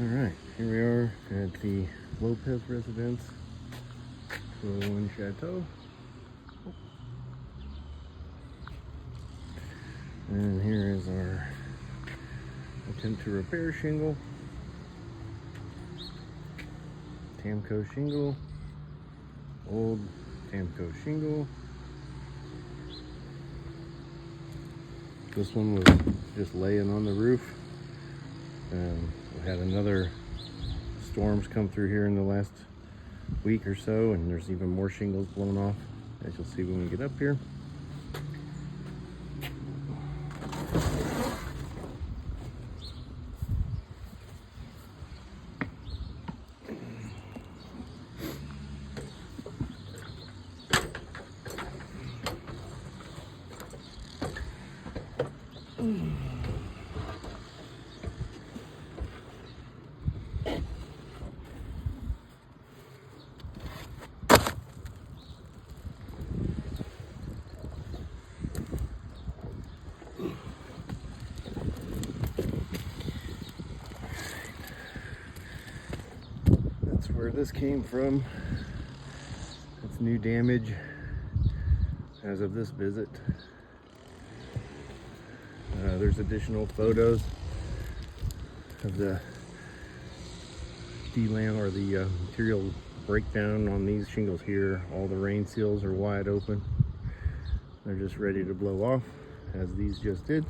Alright, here we are at the Lopez residence, 201 Chateau. And here is our attempt to repair shingle. Tamco shingle, old Tamco shingle. This one was just laying on the roof. We had another storms come through here in the last week or so, and there's even more shingles blown off, as you'll see when we get up here. That's where this came from. That's new damage as of this visit. There's additional photos of the delam or the material breakdown on these shingles here. All the rain seals are wide open. They're just ready to blow off, as these just did.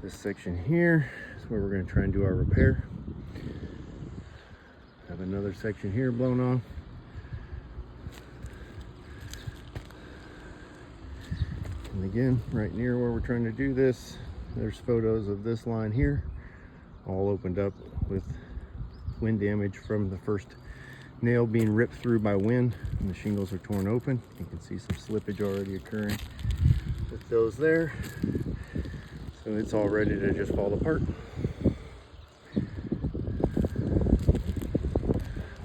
This section here is where we're going to try and do our repair. Have another section here blown off. And again, right near where we're trying to do this, there's photos of this line here, all opened up with wind damage from the first nail being ripped through by wind, and the shingles are torn open. You can see some slippage already occurring with those there. So it's all ready to just fall apart.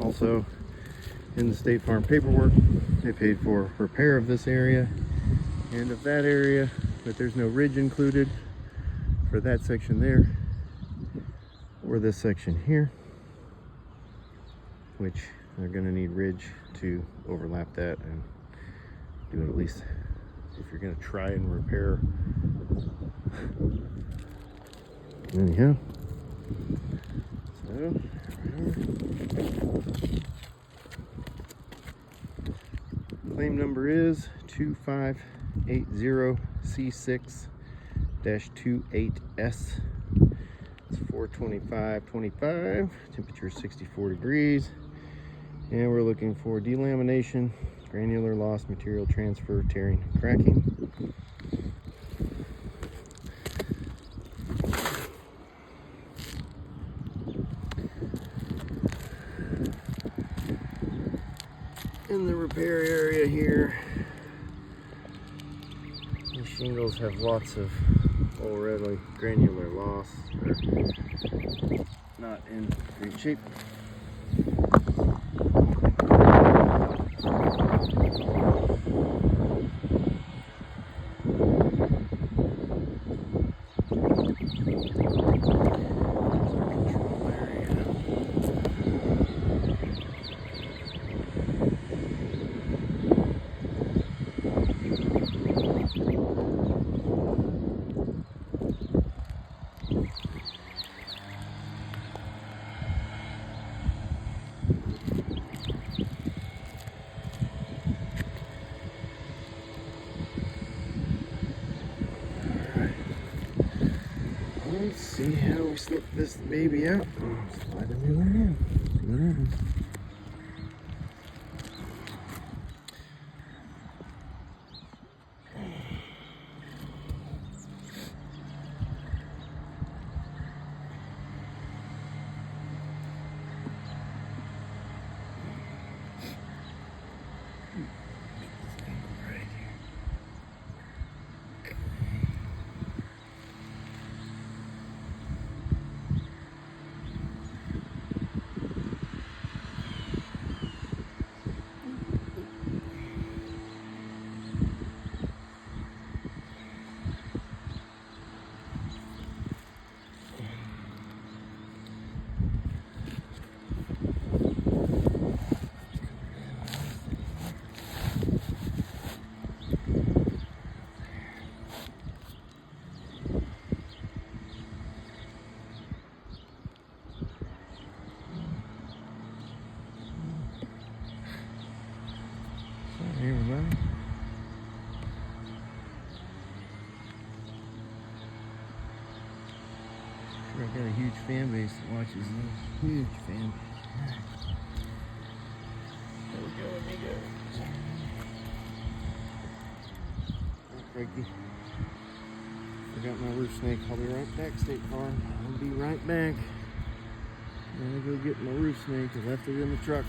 Also, in the State Farm paperwork, they paid for repair of this area and of that area, but there's no ridge included for that section there or this section here, which they're going to need ridge to overlap that and do it, at least if you're going to try and repair. Anyhow, so claim number is 2580C6-28S. It's 425.25, temperature 64 degrees, and we're looking for delamination, granular loss, material transfer, tearing, and cracking. In the repair area here, the shingles have lots of already granular loss. They're not in great shape. Let's see how we slip this baby out. Slide the new one in. See what happens. I got a huge fan base that watches this. Huge fan base. There we go, amigos. Oh, Frankie. Forgot my roof snake. I'll be right back, State Farm. I'll be right back. I'm gonna go get my roof snake. I left it in the truck.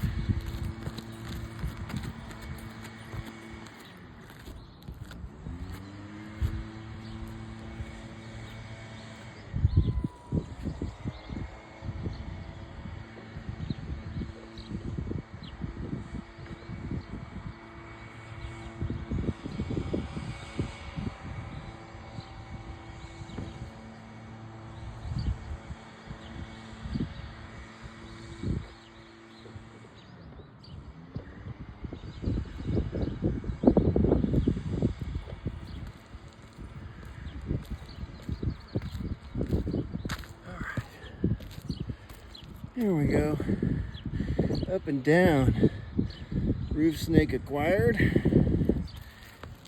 Here we go. Up and down. Roof snake acquired.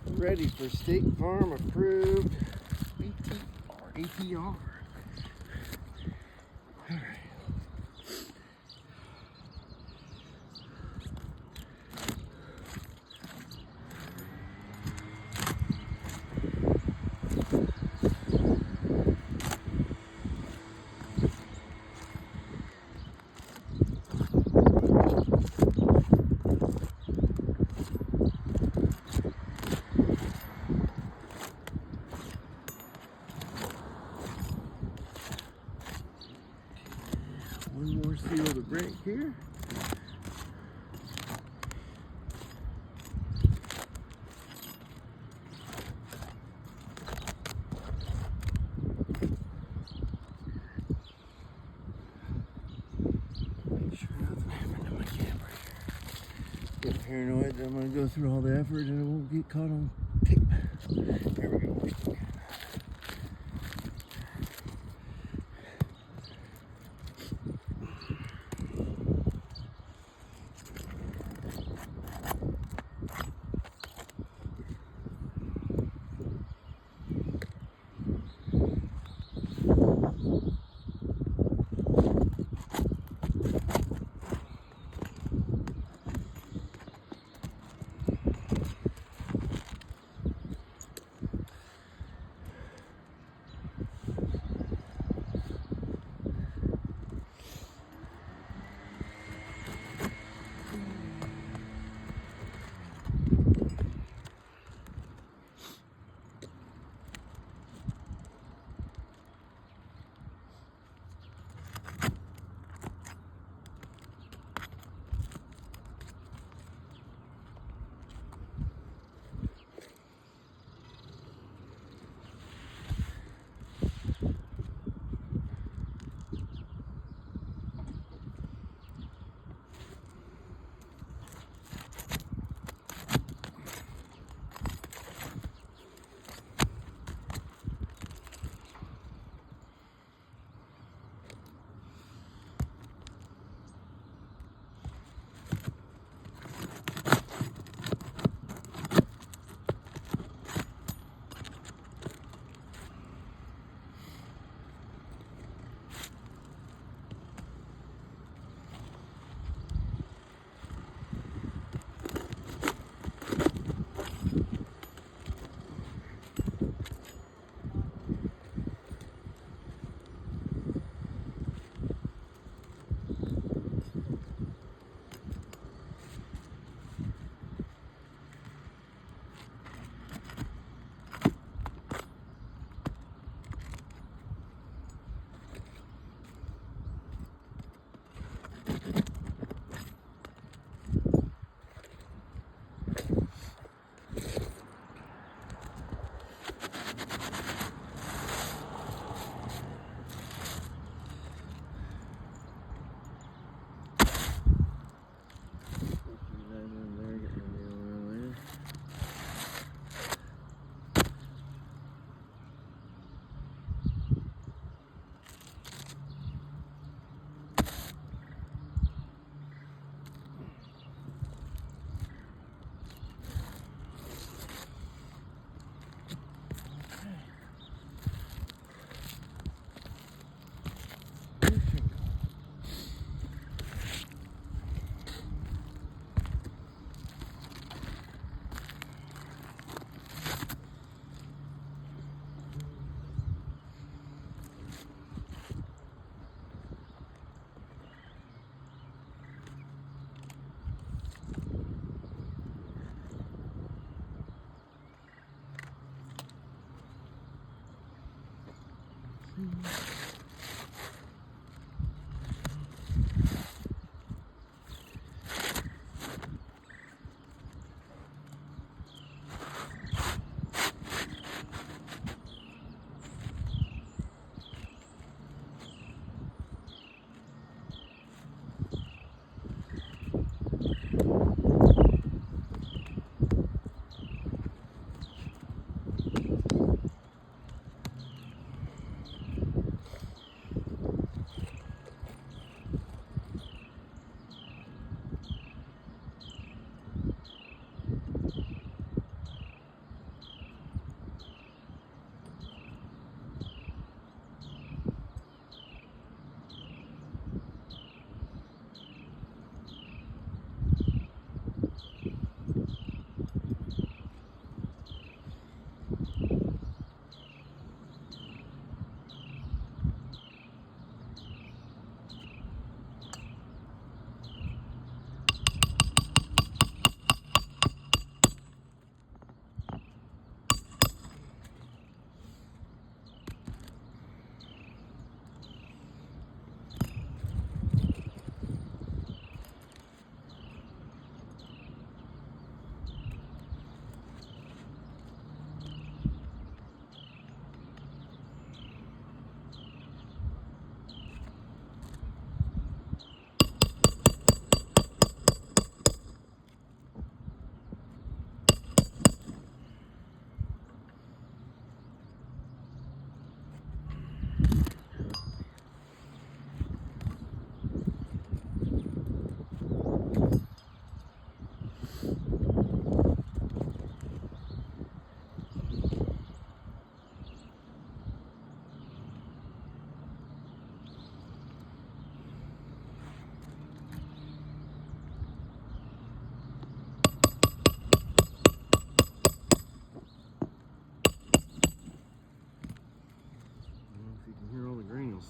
Ready for State Farm approved APR. All right. One more seal to break here. Make sure nothing happened to my camera here. Get paranoid that I'm going to go through all the effort and it won't get caught on tape. There we go. We're still good.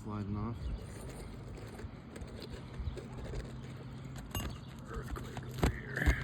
Sliding off. Earthquake over here.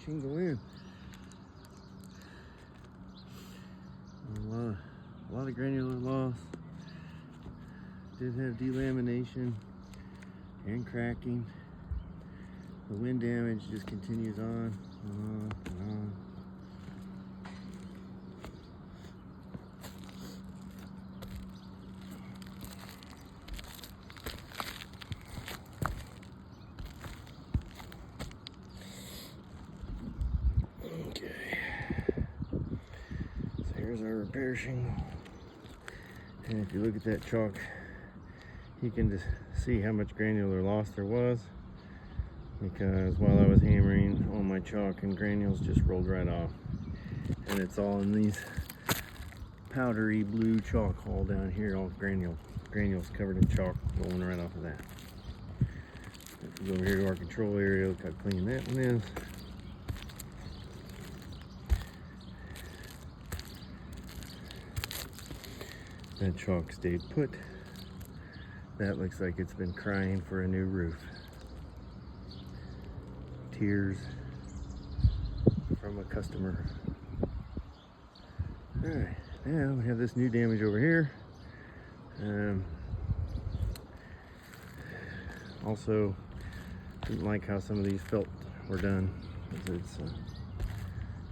shingle in. A lot of granular loss. Did have delamination and cracking. The wind damage just continues on and on. Here's our repair shingle, and if you look at that chalk, you can just see how much granular loss there was, because while I was hammering on my chalk, and granules just rolled right off, and it's all in these powdery blue chalk all down here, all granules covered in chalk rolling right off of that. If we go over here to our control area, look how clean that one is. That chalk stayed put. That looks like it's been crying for a new roof. Tears from a customer. Alright, now we have this new damage over here. Also, didn't like how some of these felt were done. It's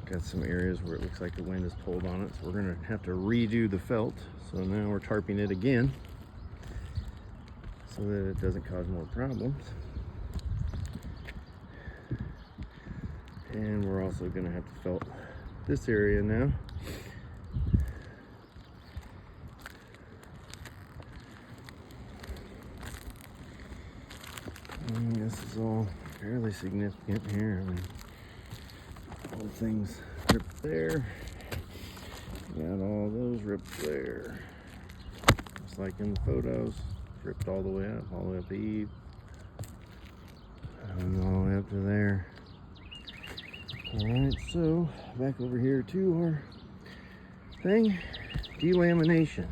got some areas where it looks like the wind has pulled on it, so we're going to have to redo the felt. So now we're tarping it again so that it doesn't cause more problems. And we're also going to have to felt this area now. And this is all fairly significant here. I mean, all the things ripped there. Got all those ripped there. Just like in the photos. Ripped all the way up the eave. And all the way up to there. Alright, so back over here to our thing. Delamination.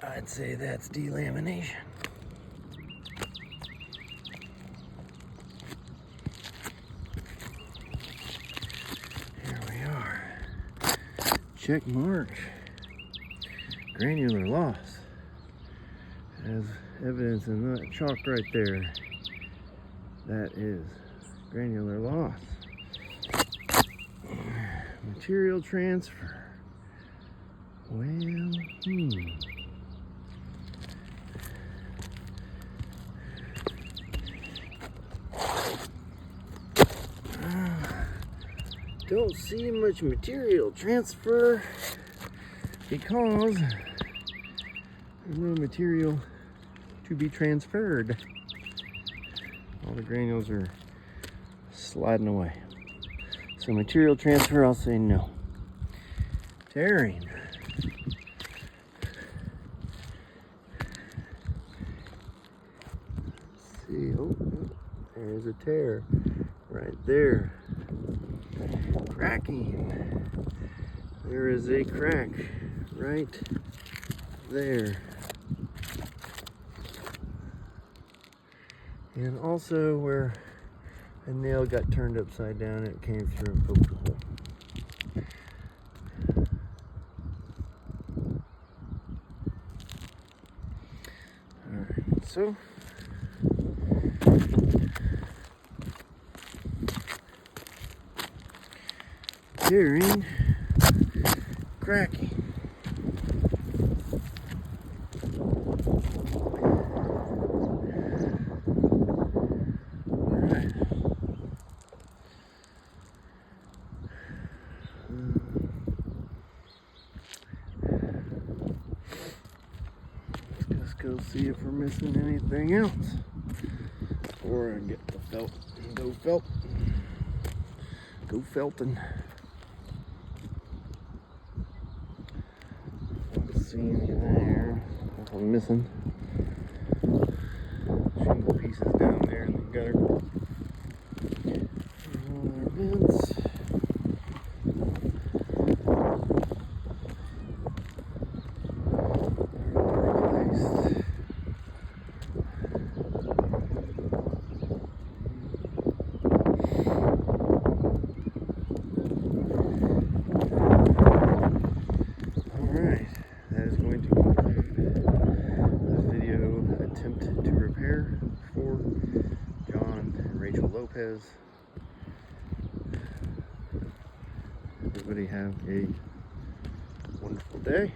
I'd say that's delamination. Here we are. Check mark. Granular loss. As evidence in that chalk right there. That is granular loss. Material transfer. Well, don't see much material transfer because there's no material to be transferred. All the granules are sliding away. So material transfer, I'll say no. Tearing. Let's see, oh, there's a tear right there. Cracking. There is a crack right there. And also where a nail got turned upside down, it came through and poked a hole. Alright, so tearing, cracking. Let's go see if we're missing anything else. Or get the felt and go felt. Go felting. Don't see anything there. Nothing missing. Shingle pieces down there in the gutter. All our vents. here for John and Rachel Lopez. Everybody have a wonderful day.